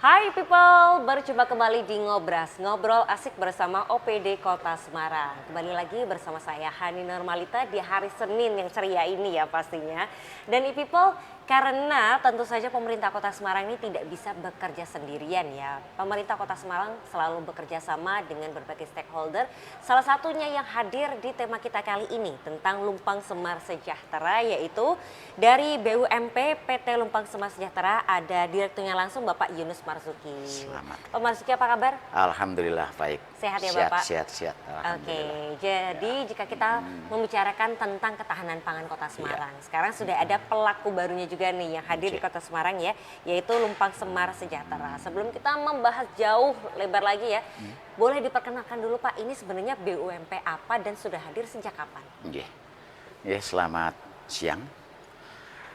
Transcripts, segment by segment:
Hai people, berjumpa kembali di Ngobras, ngobrol asik bersama OPD Kota Semarang. Kembali lagi bersama saya Hani Normalita di hari Senin yang ceria ini ya pastinya. Dan people, karena tentu saja pemerintah Kota Semarang ini tidak bisa bekerja sendirian ya. Pemerintah Kota Semarang selalu bekerja sama dengan berbagai stakeholder. Salah satunya yang hadir di tema kita kali ini tentang Lumpang Semar Sejahtera, yaitu dari BUMP PT Lumpang Semar Sejahtera ada direkturnya langsung Bapak Yunus Marzuki. Selamat. Pak Marzuki apa kabar? Alhamdulillah baik. Sehat ya Bapak? Sehat. Oke, jadi jika kita membicarakan tentang ketahanan pangan Kota Semarang, sekarang sudah ada pelaku barunya juga nih yang hadir di Kota Semarang ya, yaitu Lumpang Semar Sejahtera. Sebelum kita membahas jauh lebar lagi ya, boleh diperkenalkan dulu Pak, ini sebenarnya BUMP apa dan sudah hadir sejak kapan? Selamat siang.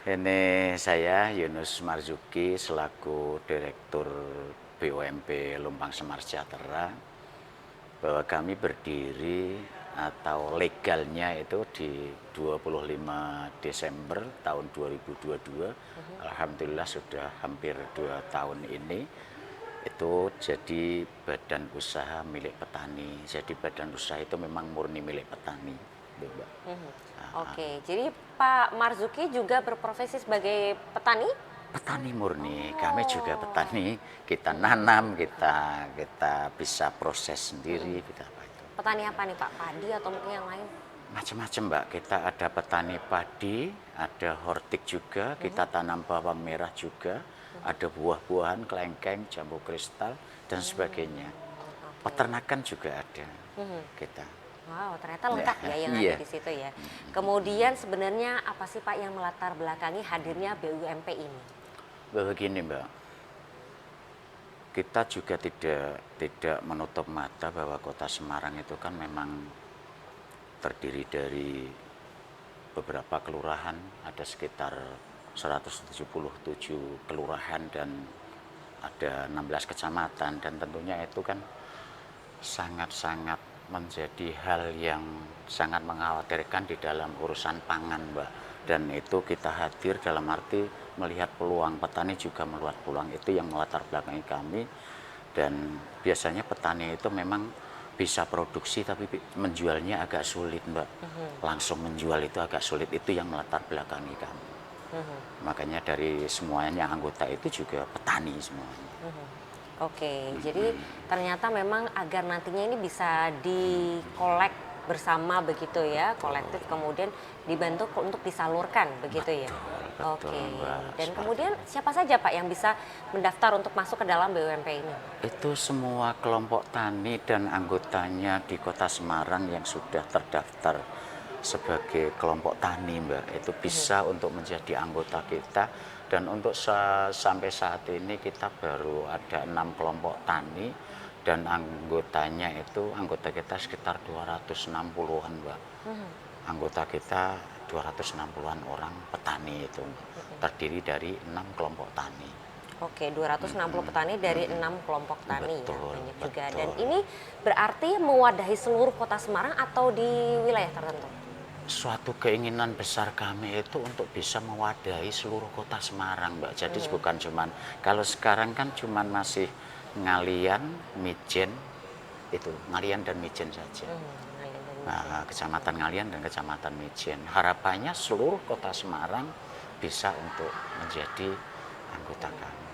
Ini saya Yunus Marzuki selaku Direktur BUMP Lumpang Semar Sejahtera, bahwa kami berdiri atau legalnya itu di 25 Desember tahun 2022. Alhamdulillah sudah hampir 2 tahun ini itu jadi badan usaha milik petani. Jadi badan usaha itu memang murni milik petani, Mbak. Oke, jadi Pak Marzuki juga berprofesi sebagai petani? Petani murni, kami juga petani. Kita nanam, kita bisa proses sendiri, kita apa itu. Petani apa nih Pak? Padi atau mungkin yang lain? Macam-macam Mbak, kita ada petani padi, ada hortik juga, kita tanam bawang merah juga, ada buah-buahan, kelengkeng, jambu kristal, dan sebagainya. Peternakan juga ada kita. Wow, ternyata lengkap ya yang Iya. ada di situ ya. Kemudian sebenarnya apa sih Pak yang melatar belakangi hadirnya BUMP ini? Begini Mbak, kita juga tidak menutup mata bahwa Kota Semarang itu kan memang terdiri dari beberapa kelurahan, ada sekitar 177 kelurahan dan ada 16 kecamatan, dan tentunya itu kan sangat-sangat menjadi hal yang sangat mengkhawatirkan di dalam urusan pangan, Mbak. Dan itu kita hadir dalam arti melihat peluang, petani juga melihat peluang, itu yang melatar belakangi kami. Dan biasanya petani itu memang bisa produksi tapi menjualnya agak sulit, Mbak. Langsung menjual itu agak sulit, itu yang melatar belakangi kami. Makanya dari semuanya anggota itu juga petani semuanya. Oke, jadi ternyata memang agar nantinya ini bisa dikolek bersama begitu ya, kolektif kemudian dibantu untuk disalurkan begitu ya. Betul, Oke, Mbak. dan kemudian siapa saja Pak yang bisa mendaftar untuk masuk ke dalam BUMP ini? Itu semua kelompok tani dan anggotanya di Kota Semarang yang sudah terdaftar sebagai kelompok tani, Mbak, itu bisa untuk menjadi anggota kita. Dan untuk sampai saat ini kita baru ada 6 kelompok tani dan anggotanya itu, anggota kita sekitar 260-an, Mbak. Anggota kita 260-an orang petani itu, terdiri dari 6 kelompok tani. Oke, 260 petani dari 6 kelompok tani ya, Betul, banyak juga. betul. Dan ini berarti mewadahi seluruh Kota Semarang atau di wilayah tertentu? Suatu keinginan besar kami itu untuk bisa mewadahi seluruh Kota Semarang, Mbak. Jadi bukan cuman, kalau sekarang kan cuman masih Ngalian, Mijen, itu Ngalian dan Mijen saja. Nah, Kecamatan Ngalian dan Kecamatan Mijen. Harapannya seluruh Kota Semarang bisa untuk menjadi anggota kami.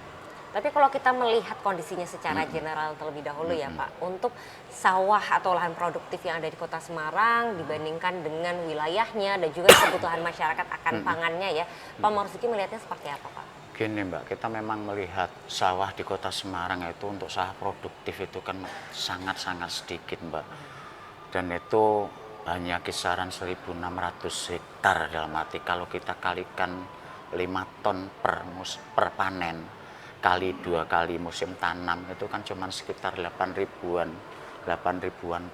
Tapi kalau kita melihat kondisinya secara general terlebih dahulu ya Pak, untuk sawah atau lahan produktif yang ada di Kota Semarang dibandingkan dengan wilayahnya dan juga kebutuhan masyarakat akan pangannya ya, Pak Marzuki melihatnya seperti apa Pak? Gini Mbak, kita memang melihat sawah di Kota Semarang itu untuk sawah produktif itu kan sangat-sangat sedikit, Mbak. Dan itu hanya kisaran 1.600 hektar, dalam arti kalau kita kalikan 5 ton per panen, kali 2 kali musim tanam, itu kan cuma sekitar 8 ribuan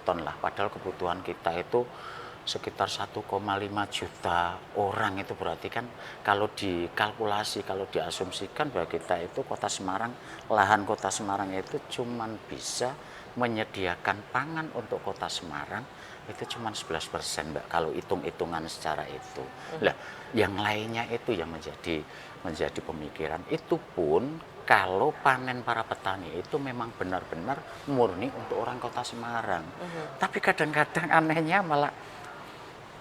ton lah. Padahal kebutuhan kita itu sekitar 1,5 juta orang, itu berarti kan kalau dikalkulasi, kalau diasumsikan bahwa kita itu Kota Semarang, lahan Kota Semarang itu cuman bisa menyediakan pangan untuk Kota Semarang itu cuma 11%, Mbak, kalau hitung-hitungan secara itu. Lah, yang lainnya itu yang menjadi pemikiran. Itu pun kalau panen para petani itu memang benar-benar murni untuk orang Kota Semarang. Tapi kadang-kadang anehnya malah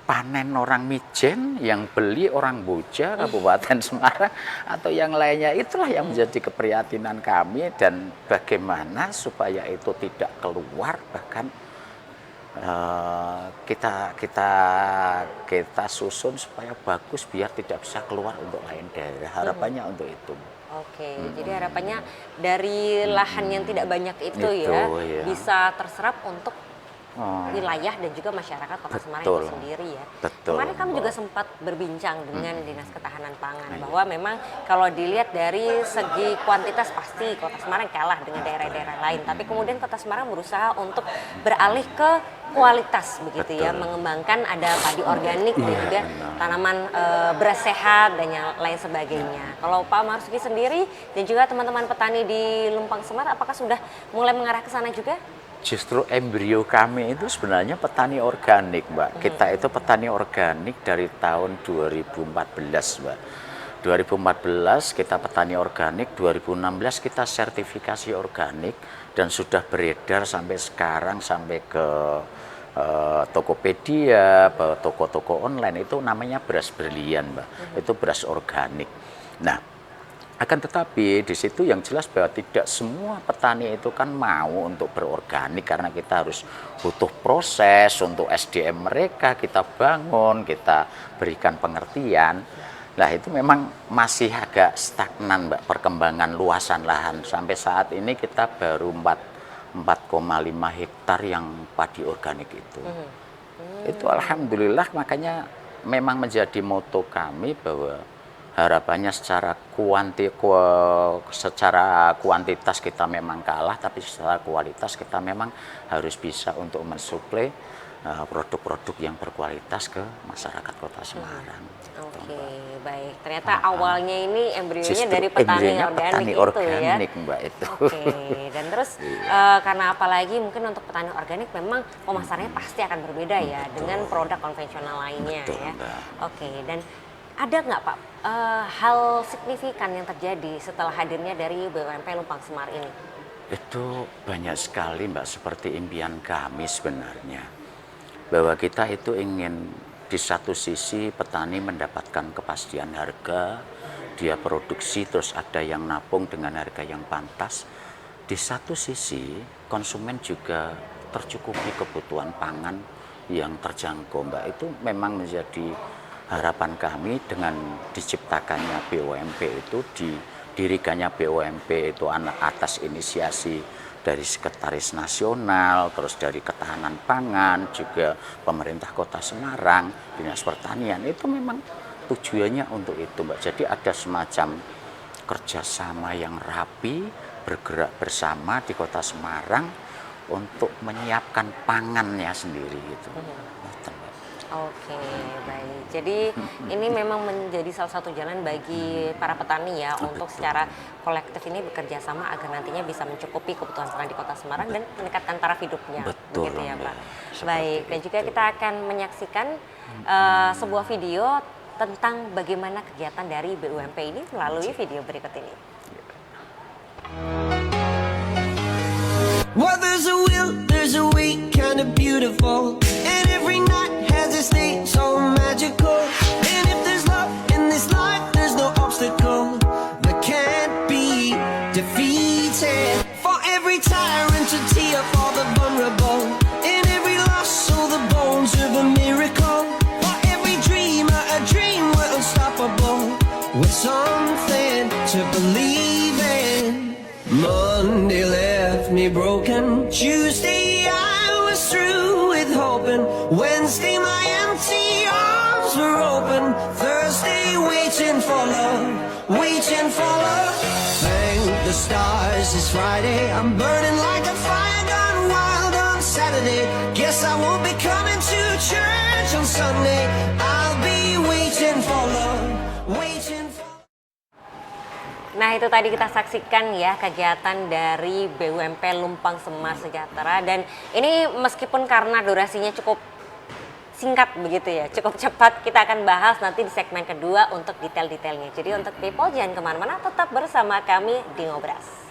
panen orang Mijen, yang beli orang Boja, Kabupaten Semarang, atau yang lainnya. Itulah yang menjadi keprihatinan kami, dan bagaimana supaya itu tidak keluar, bahkan kita susun supaya bagus biar tidak bisa keluar untuk lain daerah. Harapannya untuk itu. Oke, jadi harapannya dari lahan yang tidak banyak itu ya, iya. bisa terserap untuk wilayah dan juga masyarakat Kota Semarang itu sendiri ya. Betul. Kemarin kami juga sempat berbincang dengan Dinas Ketahanan Pangan bahwa memang kalau dilihat dari segi kuantitas pasti Kota Semarang kalah dengan daerah-daerah lain. Tapi kemudian Kota Semarang berusaha untuk beralih ke kualitas begitu ya, mengembangkan ada padi organik dan juga tanaman beras sehat dan yang lain sebagainya. Kalau Pak Marsuki sendiri dan juga teman-teman petani di Lumpang Semar, apakah sudah mulai mengarah ke sana juga? Justru embrio kami itu sebenarnya petani organik, Mbak. Kita itu petani organik dari tahun 2014, Mbak. 2014 kita petani organik, 2016 kita sertifikasi organik, dan sudah beredar sampai sekarang, sampai ke Tokopedia, toko-toko online. Itu namanya beras berlian, Mbak. Itu beras organik. Nah, akan tetapi di situ yang jelas bahwa tidak semua petani itu kan mau untuk berorganik, karena kita harus butuh proses untuk SDM mereka, kita bangun, kita berikan pengertian. Nah, itu memang masih agak stagnan, Mbak, perkembangan luasan lahan. Sampai saat ini kita baru 4,5 hektar yang padi organik itu. Itu alhamdulillah, makanya memang menjadi moto kami bahwa harapannya secara kuantitas kita memang kalah, tapi secara kualitas kita memang harus bisa untuk mensuplai produk-produk yang berkualitas ke masyarakat Kota Semarang. Oke, baik. Ternyata awalnya ini embrionya dari petani organik itu ya. Mbak, itu. Oke, dan terus karena apalagi mungkin untuk petani organik memang pemasarannya pasti akan berbeda ya dengan produk konvensional lainnya ya. Mbak. Oke, dan ada nggak Pak hal signifikan yang terjadi setelah hadirnya dari BUMP Lumpang Semar ini? Itu banyak sekali, Mbak, seperti impian kami sebenarnya. Bahwa kita itu ingin di satu sisi petani mendapatkan kepastian harga, dia produksi terus ada yang nabung dengan harga yang pantas. Di satu sisi konsumen juga tercukupi kebutuhan pangan yang terjangkau, Mbak. Itu memang menjadi harapan kami dengan diciptakannya BUMP itu, didirikannya BUMP itu atas inisiasi dari Sekretaris Nasional, terus dari Ketahanan Pangan, juga pemerintah Kota Semarang, Dinas Pertanian. Itu memang tujuannya untuk itu, Mbak. Jadi ada semacam kerjasama yang rapi, bergerak bersama di Kota Semarang untuk menyiapkan pangannya sendiri gitu. Oke, baik. Jadi ini memang menjadi salah satu jalan bagi para petani ya untuk secara kolektif ini bekerja sama agar nantinya bisa mencukupi kebutuhan pangan di Kota Semarang dan meningkatkan taraf hidupnya. Betul, begitu ya, Pak. Seperti Baik, dan juga itu. kita akan menyaksikan sebuah video tentang bagaimana kegiatan dari BUMP ini melalui video berikut ini. Well, there's a will, there's a way, kind of beautiful. And every night has its day, so magical. And if there's love in this life, there's no obstacle that can't be defeated. For every tyrant to tear for the vulnerable. In every loss, so the bones of a miracle. For every dreamer, a dream we're unstoppable. With something to believe in. Monday left me broken. Tuesday I was through with hoping. Wednesday my empty arms were open. Thursday waiting for love, waiting for love. Thank the stars it's Friday. I'm burning like a fire gone wild on Saturday. Guess I won't be coming to church on Sunday. I'll be waiting for love, waiting for. Nah, itu tadi kita saksikan ya kegiatan dari BUMP Lumpang Semar Sejahtera, dan ini meskipun karena durasinya cukup singkat begitu ya, cukup cepat. Kita akan bahas nanti di segmen kedua untuk detail-detailnya. Jadi untuk people jangan kemana-mana, tetap bersama kami di Ngobras.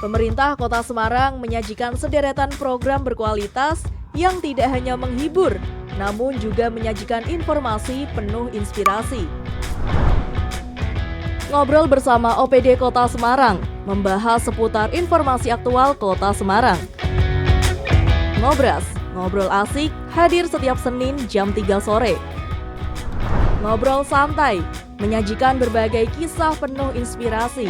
Pemerintah Kota Semarang menyajikan sederetan program berkualitas yang tidak hanya menghibur, namun juga menyajikan informasi penuh inspirasi. Ngobrol bersama OPD Kota Semarang membahas seputar informasi aktual Kota Semarang. Ngobras, ngobrol asik, hadir setiap Senin jam 3 sore. Ngobrol santai, menyajikan berbagai kisah penuh inspirasi.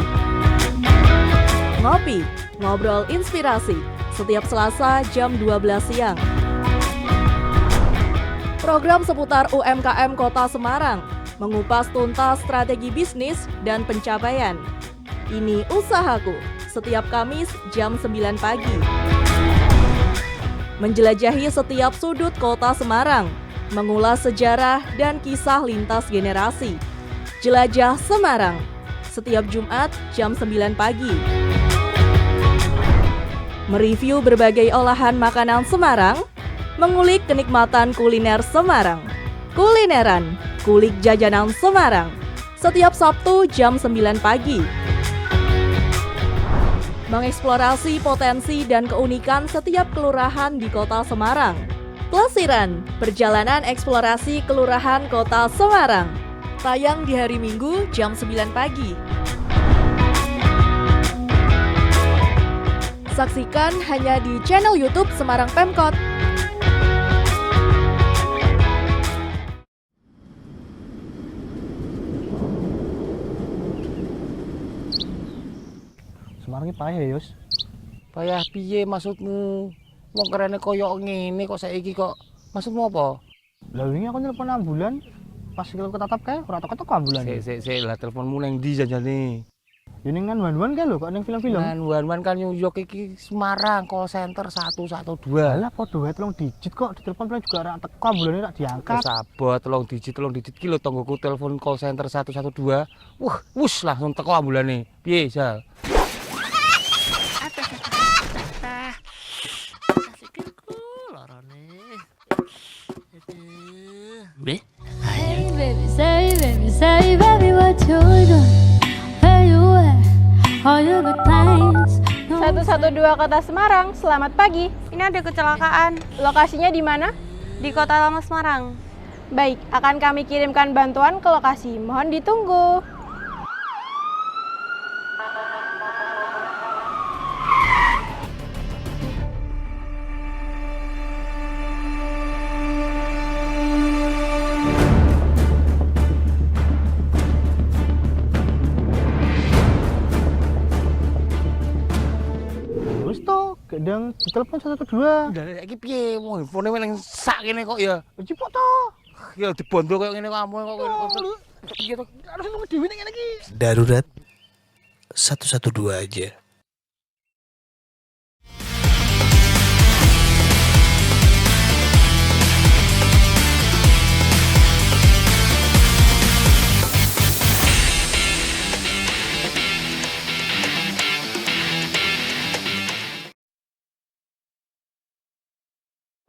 Ngopi, ngobrol inspirasi, setiap Selasa jam 12 siang. Program seputar UMKM Kota Semarang, mengupas tuntas strategi bisnis dan pencapaian. Ini Usahaku, setiap Kamis jam 9 pagi. Menjelajahi setiap sudut Kota Semarang, mengulas sejarah dan kisah lintas generasi. Jelajah Semarang, setiap Jumat jam 9 pagi. Mereview berbagai olahan makanan Semarang, mengulik kenikmatan kuliner Semarang. Kulineran, kulik jajanan Semarang, setiap Sabtu jam 9 pagi. Mengeksplorasi potensi dan keunikan setiap kelurahan di Kota Semarang. Plesiran, perjalanan eksplorasi kelurahan Kota Semarang. Tayang di hari Minggu jam 9 pagi. Saksikan hanya di channel YouTube Semarang Pemkot. Semarang iki payah ya, Yus. Payah piye maksudmu? Wong kerene koyo ngene kok saiki kok. Maksudmu apa? Lah wingi aku nelpon ambulan, pas aku ketatap kae ora teko-teko ambulan. Sik lah teleponmu nang ndi janjane? Ya ning kan wan-wan kae lho kok ning film-film. Kan wan-wan kan New York iki Semarang call center 112. Lah padha wae 3 digit kok ditelepon plan juga ora teko ambulane rak diangkat. Sabar 3 digit ki lho tonggoku telepon call center 112. Wah, wus langsung teko ambulane. Piye, Sal? Hey baby, baby, what you doing? Where you at? All your good things. 112 Kota Semarang, selamat pagi. Ini ada kecelakaan. Lokasinya di mana? Di Kota Lama Semarang. Baik, akan kami kirimkan bantuan ke lokasi. Mohon ditunggu. Wis to, gendang ditelepon 112. Lah iki piye? Wong handphone nang sak kene kok ya. Cipok to. Ya dibondo koyo ngene kok ampun kok kene. Piye to? Harus nunggu dhewe ning ngene iki. Darurat 112 aja.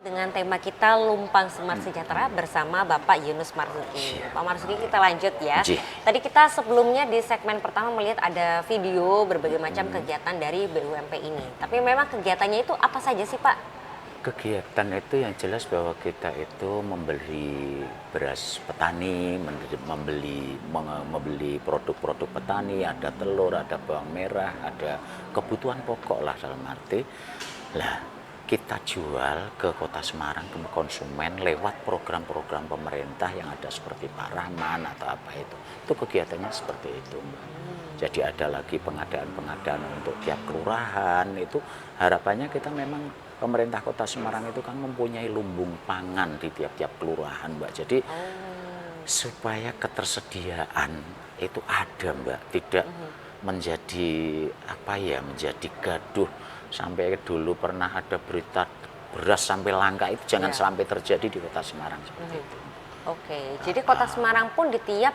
Dengan tema kita Lumpang Smart Sejahtera bersama Bapak Yunus Marzuki. Pak Marzuki, kita lanjut ya. Ji. Tadi kita sebelumnya di segmen pertama melihat ada video berbagai macam kegiatan dari BUMP ini. Tapi memang kegiatannya itu apa saja sih Pak? Kegiatan itu yang jelas bahwa kita itu membeli beras petani, membeli produk-produk petani, ada telur, ada bawang merah, ada kebutuhan pokok lah dalam arti. Lah, kita jual ke Kota Semarang ke konsumen lewat program-program pemerintah yang ada seperti Pak Rahman atau apa itu. Itu kegiatannya seperti itu, Mbak. Jadi ada lagi pengadaan-pengadaan untuk tiap kelurahan itu harapannya kita memang pemerintah Kota Semarang itu kan mempunyai lumbung pangan di tiap-tiap kelurahan, Mbak. Jadi supaya ketersediaan itu ada, Mbak, tidak menjadi apa ya, menjadi gaduh sampai dulu pernah ada berita beras sampai langka, itu jangan Iya. sampai terjadi di Kota Semarang seperti itu. Oke, jadi Kota Semarang pun di tiap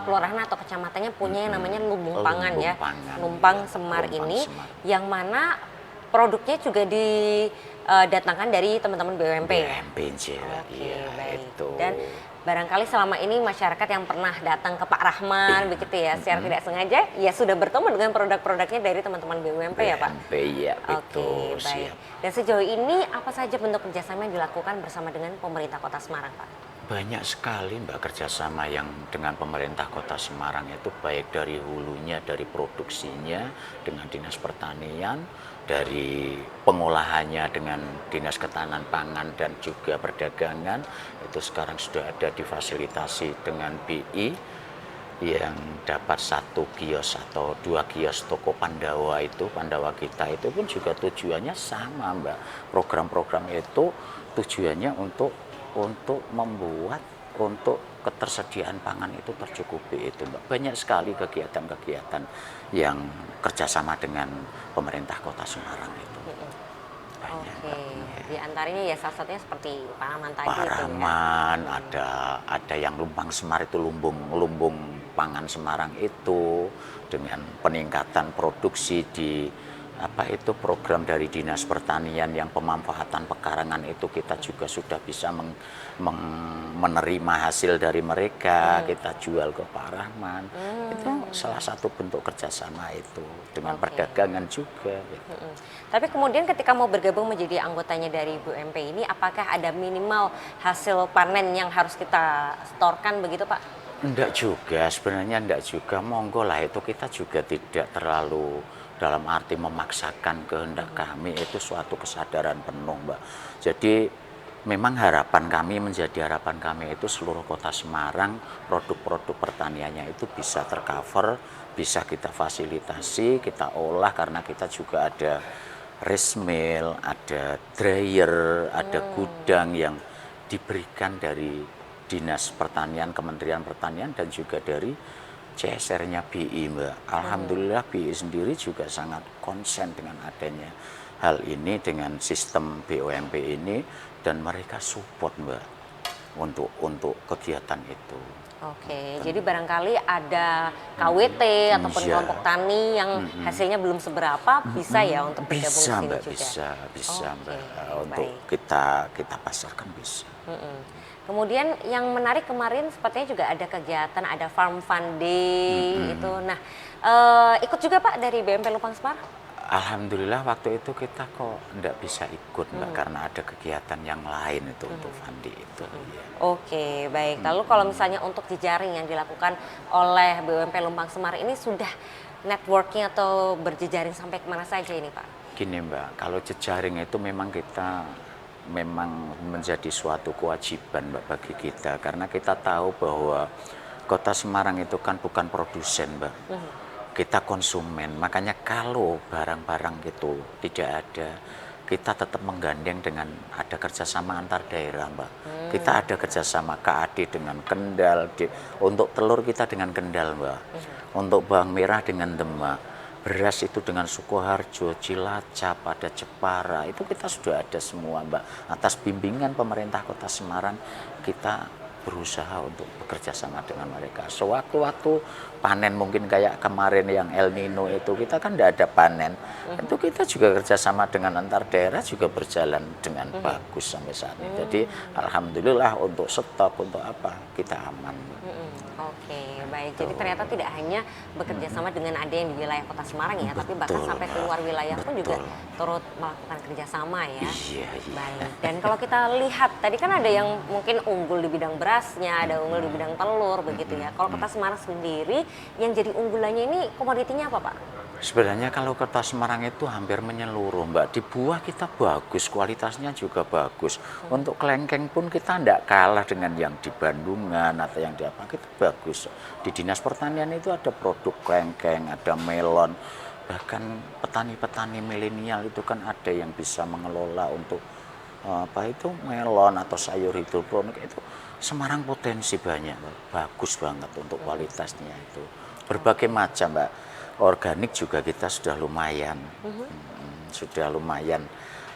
kelurahan atau kecamatannya punya yang namanya lumbung pangan Lumbung ya. pangan, Lumbang iya. Semar Lumbang ini Semar. yang mana produknya juga didatangkan dari teman-teman BUMP ya. BMPJ, Oke, iya baik. itu. Dan barangkali selama ini masyarakat yang pernah datang ke Pak Rahman begitu ya, secara tidak sengaja ya sudah bertemu dengan produk-produknya dari teman-teman BUMP ya Pak. BMP ya, Oke, betul. baik. Siap. Dan sejauh ini apa saja bentuk kerjasama yang dilakukan bersama dengan pemerintah Kota Semarang, Pak? Banyak sekali Mbak kerjasama yang dengan pemerintah Kota Semarang itu, baik dari hulunya, dari produksinya dengan Dinas Pertanian, dari pengolahannya dengan Dinas Ketahanan Pangan dan juga Perdagangan. Itu sekarang sudah ada difasilitasi dengan BI yang dapat 1 kios atau 2 kios toko Pandawa itu, Pandawa kita itu pun juga tujuannya sama Mbak. Program-program itu tujuannya untuk membuat untuk ketersediaan pangan itu tercukupi itu Mbak. Banyak sekali kegiatan-kegiatan yang kerjasama dengan pemerintah Kota Semarang itu. Banyak, Oke, Mbak. di antaranya ya salah satunya seperti Pak Rahman tadi Pak itu ya. Rahman, ada yang Lumbang Semar itu, lumbung pangan Semarang itu dengan peningkatan produksi di program dari Dinas Pertanian yang pemanfaatan pekarangan itu kita juga sudah bisa menerima hasil dari mereka, kita jual ke Pak Rahman. Itu salah satu bentuk kerjasama itu dengan perdagangan juga. Gitu. Tapi kemudian ketika mau bergabung menjadi anggotanya dari BUMP ini, apakah ada minimal hasil panen yang harus kita setorkan begitu Pak? Enggak juga, sebenarnya enggak juga. Monggo lah, itu kita juga tidak terlalu dalam arti memaksakan kehendak kami, itu suatu kesadaran penuh Mbak. Jadi memang harapan kami itu seluruh Kota Semarang produk-produk pertaniannya itu bisa tercover, bisa kita fasilitasi, kita olah, karena kita juga ada rice mill, ada dryer, ada gudang yang diberikan dari Dinas Pertanian, Kementerian Pertanian, dan juga dari CSR-nya BI Mbak. Alhamdulillah BI sendiri juga sangat konsen dengan adanya hal ini, dengan sistem BUMP ini, dan mereka support Mbak untuk kegiatan itu. Oke, jadi barangkali ada KWT ataupun Iya. kelompok tani yang hasilnya belum seberapa bisa ya untuk bergabung di Bisa sini Mbak, juga. bisa Oke, Mbak. baik. Untuk kita pasarkan bisa. Kemudian yang menarik kemarin sepertinya juga ada kegiatan, ada Farm Fun Day itu. Nah, ikut juga Pak dari BUMP Lumbang Semar? Alhamdulillah waktu itu kita kok enggak bisa ikut Mbak, karena ada kegiatan yang lain itu untuk Fandi itu. Ya. Oke, baik. Lalu kalau misalnya untuk jejaring yang dilakukan oleh BUMP Lumbang Semar ini sudah networking atau berjejaring sampai kemana saja ini Pak? Gini Mbak, kalau jejaring itu memang menjadi suatu kewajiban Mbak bagi kita, karena kita tahu bahwa Kota Semarang itu kan bukan produsen Mbak. Kita konsumen, makanya kalau barang-barang itu tidak ada, kita tetap menggandeng dengan ada kerjasama antar daerah Mbak. Kita ada kerjasama KAD dengan Kendal, untuk telur kita dengan Kendal Mbak, untuk bawang merah dengan Demak, beras itu dengan Sukoharjo, Cilacap, ada Jepara, itu kita sudah ada semua Mbak. Atas bimbingan pemerintah Kota Semarang, kita berusaha untuk bekerja sama dengan mereka. Sewaktu-waktu panen mungkin kayak kemarin yang El Nino itu, kita kan tidak ada panen. Itu kita juga kerjasama dengan antar daerah juga berjalan dengan bagus sampai saat ini. Jadi alhamdulillah untuk stok, untuk apa, kita aman. Oke, baik. Jadi ternyata tidak hanya bekerja sama dengan ada yang di wilayah Kota Semarang ya, tapi bahkan sampai keluar wilayah pun juga turut melakukan kerjasama ya. Iya. Baik. Dan kalau kita lihat tadi kan ada yang mungkin unggul di bidang berasnya, ada unggul di bidang telur begitu ya. Kalau Kota Semarang sendiri yang jadi unggulannya ini komoditinya apa Pak? Sebenarnya kalau Kota Semarang itu hampir menyeluruh Mbak. Di buah kita bagus, kualitasnya juga bagus. Untuk kelengkeng pun kita tidak kalah dengan yang di Bandungan atau yang di apa, kita bagus. Di Dinas Pertanian itu ada produk kelengkeng, ada melon. Bahkan petani-petani milenial itu kan ada yang bisa mengelola untuk melon atau sayur hidroponik itu. Semarang potensi banyak Mbak. Bagus banget untuk kualitasnya itu. Berbagai macam Mbak. Organik juga kita sudah lumayan. sudah lumayan.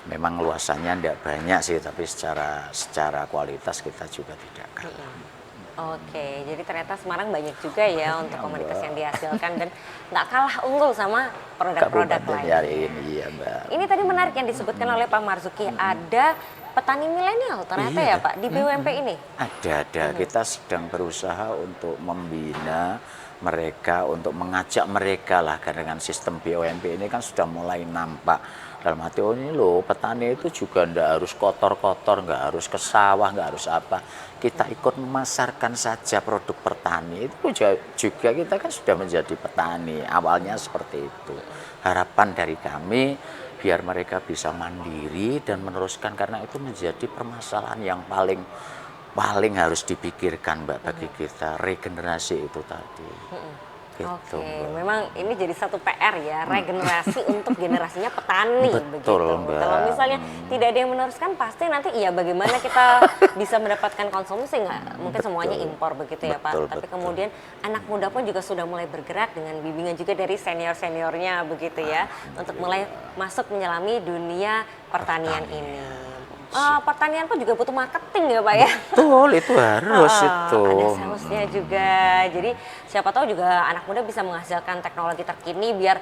Memang luasannya tidak banyak sih, tapi secara kualitas kita juga tidak kalah. Oke, jadi ternyata Semarang banyak juga ya untuk komoditas yang dihasilkan dan nggak kalah unggul sama produk-produk lain. Iya, Mbak. Ini tadi menarik yang disebutkan oleh Pak Marzuki, ada petani milenial ternyata ya Pak di BUMP ini. Ada. Kita sedang berusaha untuk membina mereka, untuk mengajak mereka lah, karena dengan sistem BUMP ini kan sudah mulai nampak. Dalam arti, oh ini loh, petani itu juga nggak harus kotor-kotor, nggak harus ke sawah, nggak harus apa. Kita ikut memasarkan saja produk petani. Itu juga kita kan sudah menjadi petani. Awalnya seperti itu. Harapan dari kami, biar mereka bisa mandiri dan meneruskan, karena itu menjadi permasalahan yang paling harus dipikirkan, Mbak, bagi kita, regenerasi itu tadi. Gitu, Oke, Mbak. memang ini jadi satu PR ya, regenerasi untuk generasinya petani. Betul, begitu. Mbak. Kalau misalnya tidak ada yang meneruskan, pasti nanti iya bagaimana kita bisa mendapatkan konsumsi, nggak mungkin semuanya impor begitu ya Pak. Tapi kemudian anak muda pun juga sudah mulai bergerak dengan bimbingan juga dari senior-seniornya begitu ya, untuk mulai masuk menyelami dunia pertanian ini. Pertanian pun juga butuh marketing ya Pak ya. Betul, itu harus itu. Ada salesnya juga. Jadi siapa tahu juga anak muda bisa menghasilkan teknologi terkini biar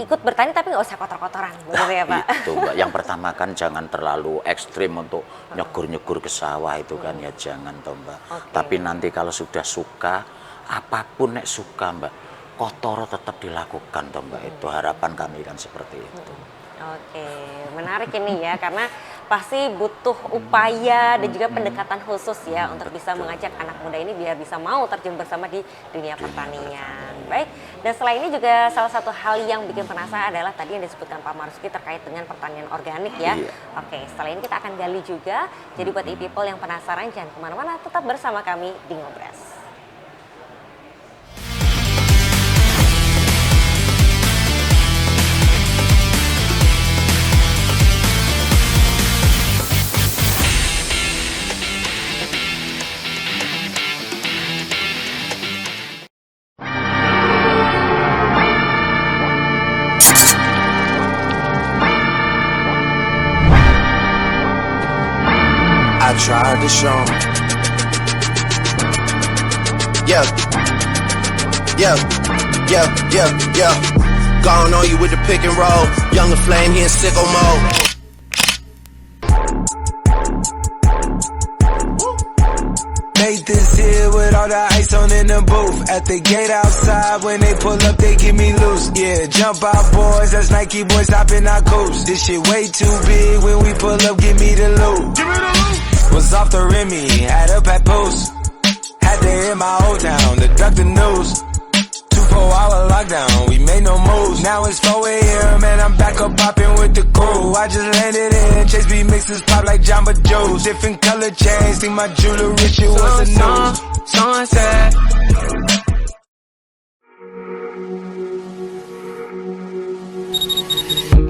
ikut bertani tapi nggak usah kotor-kotoran, begitu ya Pak. Itu Mbak, yang pertama kan jangan terlalu ekstrim untuk nyegur-nyegur ke sawah itu kan, ya jangan toh Mbak. Tapi nanti kalau sudah suka, apapun nek suka Mbak, kotor tetap dilakukan toh Mbak. Itu harapan kami kan seperti itu. Oke, menarik ini ya, karena pasti butuh upaya dan juga pendekatan khusus ya untuk bisa mengajak anak muda ini biar bisa mau terjun bersama di dunia pertanian. Baik, dan selain ini juga salah satu hal yang bikin penasaran adalah tadi yang disebutkan Pak Marzuki terkait dengan pertanian organik ya. Oke, setelah ini kita akan gali juga. Jadi buat e-people yang penasaran jangan kemana-mana, tetap bersama kami di Ngobras. I tried to show 'em. Yeah. Gone on you with the pick and roll. Younger flame, he in sicko mode. Made this here with all the ice on in the booth. At the gate outside, when they pull up, they give me loose. Yeah, jump out boys, that's Nike boys hopping our coops. This shit way too big, when we pull up, give me the loot. Was off the Remy, had a papoose. Had to hit my old town to duck the news. 24-hour lockdown, we made no moves. Now it's 4 a.m. and I'm back up popping with the crew. I just landed in, Chase B mixes pop like Jamba Joe's. Different color chains, think my jewelry shit was a news. Sunset.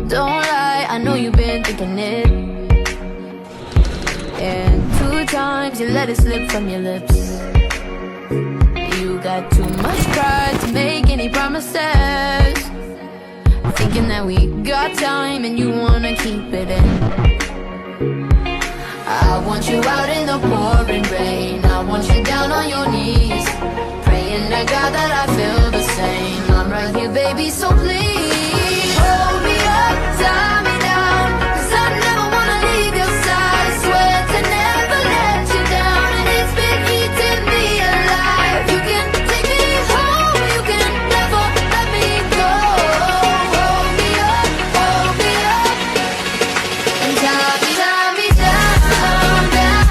Don't lie, I know you've been thinking it. And 2 times you let it slip from your lips. You got too much pride to make any promises. Thinking that we got time and you wanna keep it in. I want you out in the pouring rain. I want you down on your knees, praying to God that I feel the same. I'm right here, baby, so please hold me up, tie me down, 'cause I never wanna leave your side. I swear to never let you down, and it's been eating me alive. You can take me home, you can never let me go. Hold me up, and tie me down, down, down.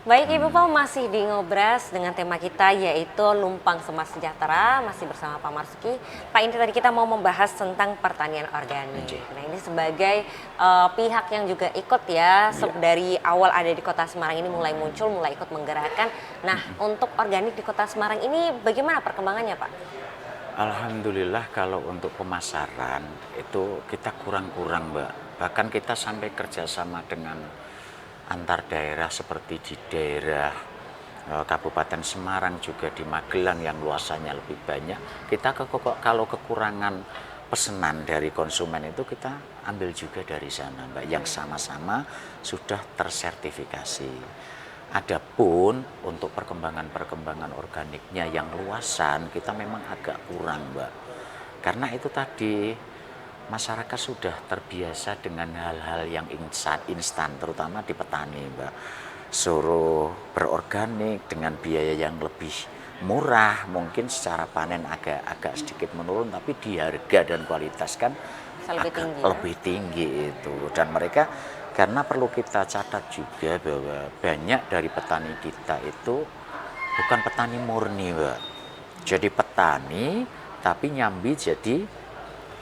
Baik Ibu Pol, masih di Ngobras dengan tema kita yaitu Lumpang Semas Sejahtera, masih bersama Pak Marsuki. Pak, ini tadi kita mau membahas tentang pertanian organik. Nah ini sebagai pihak yang juga ikut ya, dari awal ada di Kota Semarang ini mulai muncul, mulai ikut menggerakkan. Nah untuk organik di Kota Semarang ini bagaimana perkembangannya Pak? Alhamdulillah kalau untuk pemasaran itu kita kurang-kurang Mbak. Bahkan kita sampai kerjasama dengan antar daerah seperti di daerah Kabupaten Semarang, juga di Magelang yang luasannya lebih banyak. Kita kalau kekurangan pesanan dari konsumen itu kita ambil juga dari sana Mbak, yang sama-sama sudah tersertifikasi. Adapun untuk perkembangan organiknya yang luasan kita memang agak kurang Mbak. Karena itu tadi masyarakat sudah terbiasa dengan hal-hal yang instan, terutama di petani Mbak. Suruh berorganik dengan biaya yang lebih murah, mungkin secara panen agak sedikit menurun, tapi di harga dan kualitas kan lebih tinggi itu. Dan mereka, karena perlu kita catat juga bahwa banyak dari petani kita itu bukan petani murni Mbak. Jadi petani tapi nyambi jadi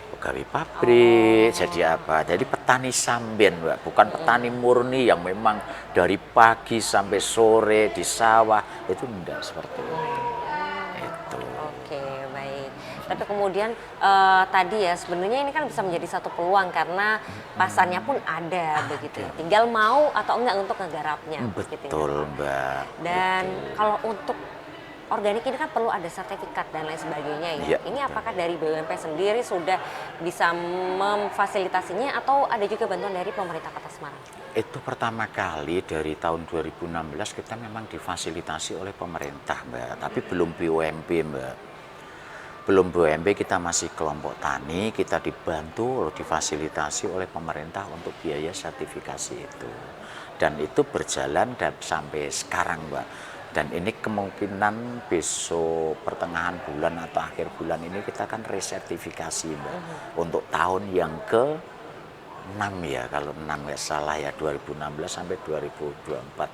pegawai pabrik, jadi apa? Jadi petani sambian Mbak, bukan petani murni yang memang dari pagi sampai sore di sawah, itu enggak seperti itu. Itu. Oke, baik. Tapi kemudian tadi ya sebenarnya ini kan bisa menjadi satu peluang karena pasarnya pun ada begitu. Tinggal mau atau enggak untuk ngegarapnya. Betul Mbak. Dan kalau untuk organik ini kan perlu ada sertifikat dan lain sebagainya ya. Ini apakah dari BUMP sendiri sudah bisa memfasilitasinya atau ada juga bantuan dari pemerintah Kota Semarang? Itu pertama kali dari tahun 2016 kita memang difasilitasi oleh pemerintah Mbak, tapi belum BUMP Mbak. Belum BUMP, kita masih kelompok tani, kita dibantu, difasilitasi oleh pemerintah untuk biaya sertifikasi itu. Dan itu berjalan dan sampai sekarang Mbak. Dan ini kemungkinan besok pertengahan bulan atau akhir bulan ini kita akan resertifikasi Mbak. Untuk tahun yang ke-6 ya, kalau 6 nggak salah ya, 2016 sampai 2024.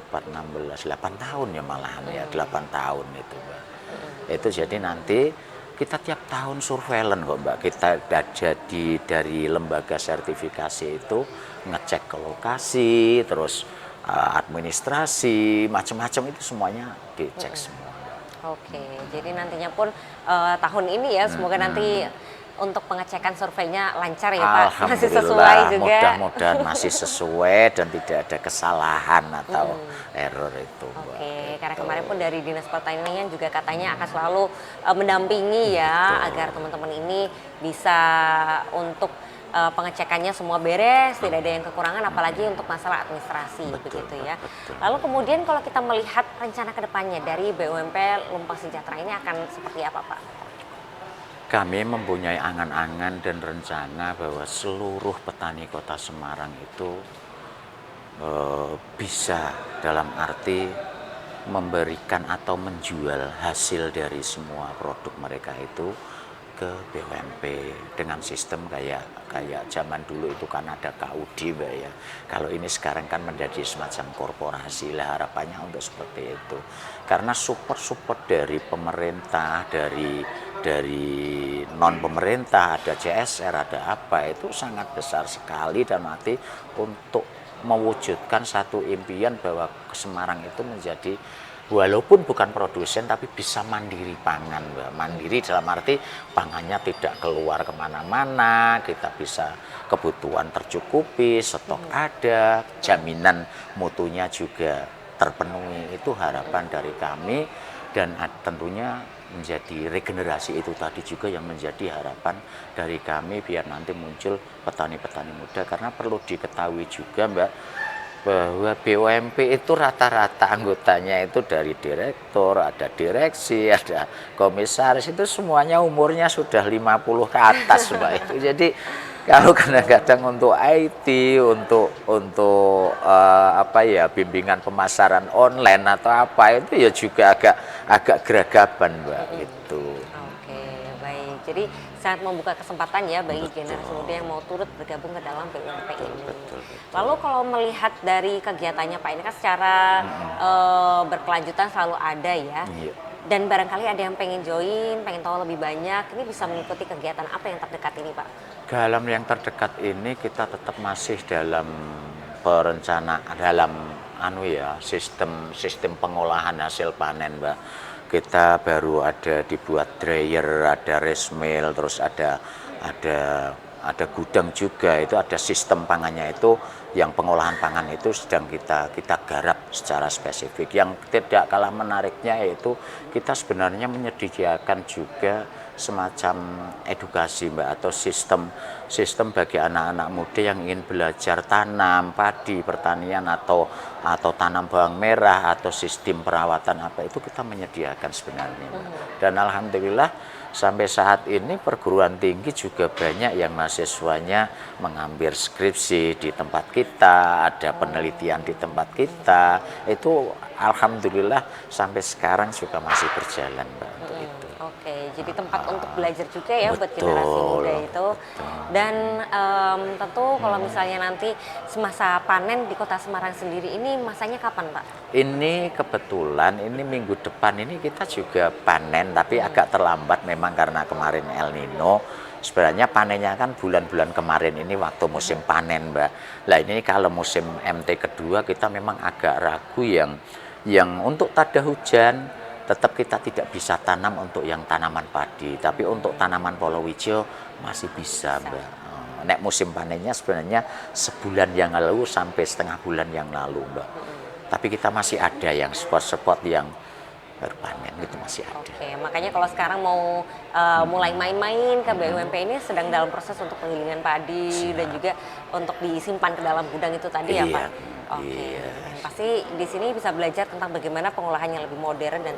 4, 16, 8 tahun ya malahan ya, 8 tahun itu Mbak. Itu jadi nanti kita tiap tahun surveillance kok Mbak. Kita jadi dari lembaga sertifikasi itu ngecek ke lokasi, terus administrasi, macam-macam itu semuanya dicek semua. Oke, jadi nantinya pun tahun ini ya, semoga nanti untuk pengecekan surveinya lancar ya Pak, masih sesuai juga. Mudah-mudahan masih sesuai dan tidak ada kesalahan atau error itu. Oke, karena kemarin pun dari Dinas Pertanian juga katanya akan selalu mendampingi ya, agar teman-teman ini bisa untuk pengecekannya semua beres, tidak ada yang kekurangan, apalagi untuk masalah administrasi begitu ya. Lalu kemudian kalau kita melihat rencana kedepannya dari BUMP Lumpang Sejahtera ini akan seperti apa Pak? Kami mempunyai angan-angan dan rencana bahwa seluruh petani Kota Semarang itu bisa dalam arti memberikan atau menjual hasil dari semua produk mereka itu ke BUMP dengan sistem kayak zaman dulu itu kan ada KUD Mbak ya. Kalau ini sekarang kan menjadi semacam korporasi lah, harapannya untuk seperti itu. Karena support dari pemerintah, dari non pemerintah, ada CSR, ada apa, itu sangat besar sekali dan mati untuk mewujudkan satu impian bahwa Semarang itu menjadi, walaupun bukan produsen tapi bisa mandiri pangan Mbak. Mandiri dalam arti pangannya tidak keluar kemana-mana, kita bisa kebutuhan tercukupi, stok ada, jaminan mutunya juga terpenuhi. Itu harapan dari kami dan tentunya menjadi regenerasi itu tadi juga yang menjadi harapan dari kami biar nanti muncul petani-petani muda. Karena perlu diketahui juga Mbak, bahwa BUMP itu rata-rata anggotanya itu dari direktur, ada direksi, ada komisaris, itu semuanya umurnya sudah 50 ke atas Mbak. Itu jadi kalau kadang-kadang untuk IT, untuk bimbingan pemasaran online atau apa, itu ya juga agak geragaban Mbak itu. Oke, baik. Jadi sangat membuka kesempatan ya bagi generasi muda yang mau turut bergabung ke dalam BUMP ini. Lalu kalau melihat dari kegiatannya Pak, ini kan secara berkelanjutan selalu ada ya. Iya. Dan barangkali ada yang pengen join, pengen tahu lebih banyak, ini bisa mengikuti kegiatan apa yang terdekat ini Pak? Dalam yang terdekat ini kita tetap masih dalam perencanaan, dalam sistem pengolahan hasil panen, Mbak. Kita baru ada dibuat dryer, ada rice mill, terus ada gudang juga. Itu ada sistem pangannya itu, yang pengolahan pangan itu sedang kita garap secara spesifik. Yang tidak kalah menariknya yaitu kita sebenarnya menyediakan juga semacam edukasi, Mbak, atau sistem bagi anak-anak muda yang ingin belajar tanam padi, pertanian atau tanam bawang merah atau sistem perawatan apa itu kita menyediakan sebenarnya, Mbak. Dan alhamdulillah sampai saat ini perguruan tinggi juga banyak yang mahasiswanya mengambil skripsi di tempat kita, ada penelitian di tempat kita. Itu alhamdulillah sampai sekarang juga masih berjalan, Mbak, untuk itu. Oke, jadi tempat untuk belajar juga ya buat generasi muda itu. Dan tentu kalau misalnya nanti semasa panen di Kota Semarang sendiri ini masanya kapan, Pak? Ini kebetulan ini minggu depan ini kita juga panen, tapi agak terlambat memang karena kemarin El Nino. Sebenarnya panennya kan bulan-bulan kemarin ini waktu musim panen, Mbak. Nah ini kalau musim MT kedua kita memang agak ragu yang untuk tada hujan tetap kita tidak bisa tanam untuk yang tanaman padi, tapi untuk tanaman palawija masih bisa, Mbak. Nek musim panennya sebenarnya sebulan yang lalu sampai setengah bulan yang lalu, Mbak. Tapi kita masih ada yang spot-spot yang baru panen itu masih ada. Oke, makanya kalau sekarang mau mulai main-main ke BUMP ini sedang dalam proses untuk penggilingan padi dan juga untuk disimpan ke dalam gudang itu tadi ya, Pak. Oke, dan pasti di sini bisa belajar tentang bagaimana pengolahan yang lebih modern dan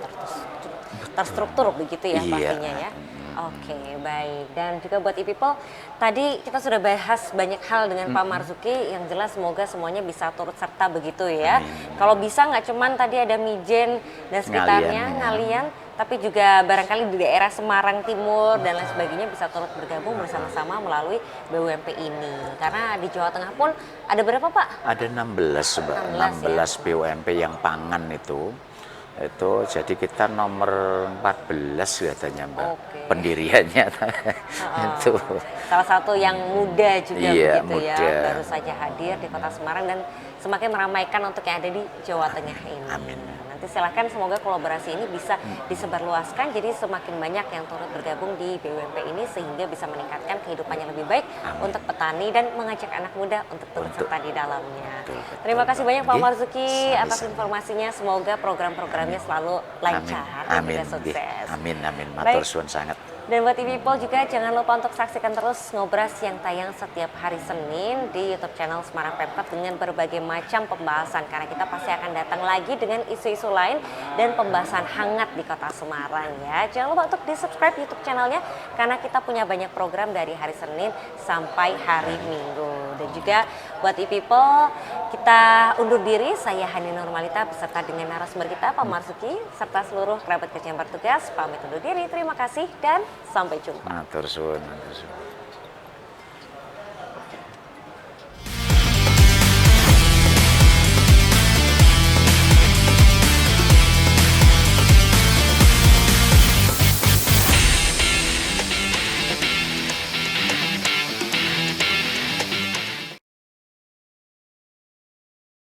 terstruktur begitu ya pastinya ya. Oke, baik. Dan juga buat e-people, tadi kita sudah bahas banyak hal dengan Pak Marzuki, yang jelas semoga semuanya bisa turut serta begitu ya. Kalau bisa nggak cuman tadi ada Mijen dan sekitarnya, Ngalian, tapi juga barangkali di daerah Semarang Timur dan lain sebagainya bisa turut bergabung bersama-sama melalui BUMP ini. Karena di Jawa Tengah pun ada berapa, Pak? Ada 16, Mbak. 16 BUMP yang pangan itu jadi kita nomor 14 katanya, Mbak. Pendiriannya itu. Salah satu yang muda juga begitu muda. Ya, baru saja hadir di Kota Semarang dan semakin meramaikan untuk yang ada di Jawa Tengah ini. Amin. Nanti silakan semoga kolaborasi ini bisa disebarluaskan jadi semakin banyak yang turut bergabung di BUMP ini sehingga bisa meningkatkan kehidupan yang lebih baik untuk petani dan mengajak anak muda untuk turut serta di dalamnya. Terima kasih banyak Pak Marzuki atas informasinya. Semoga program-programnya selalu lancar dan juga sukses. Amin. Matur suwun sangat. Dan buat e-people juga jangan lupa untuk saksikan terus Ngobras yang tayang setiap hari Senin di YouTube channel Semarang Pemkot dengan berbagai macam pembahasan karena kita pasti akan datang lagi dengan isu-isu lain dan pembahasan hangat di Kota Semarang ya. Jangan lupa untuk di-subscribe YouTube channelnya karena kita punya banyak program dari hari Senin sampai hari Minggu. Dan juga buat e-people kita undur diri, saya Hani Normalita beserta dengan narasumber kita Pak Marzuki serta seluruh kerabat kerja yang bertugas pamit undur diri. Terima kasih dan sampai jumpa. Matur suwun.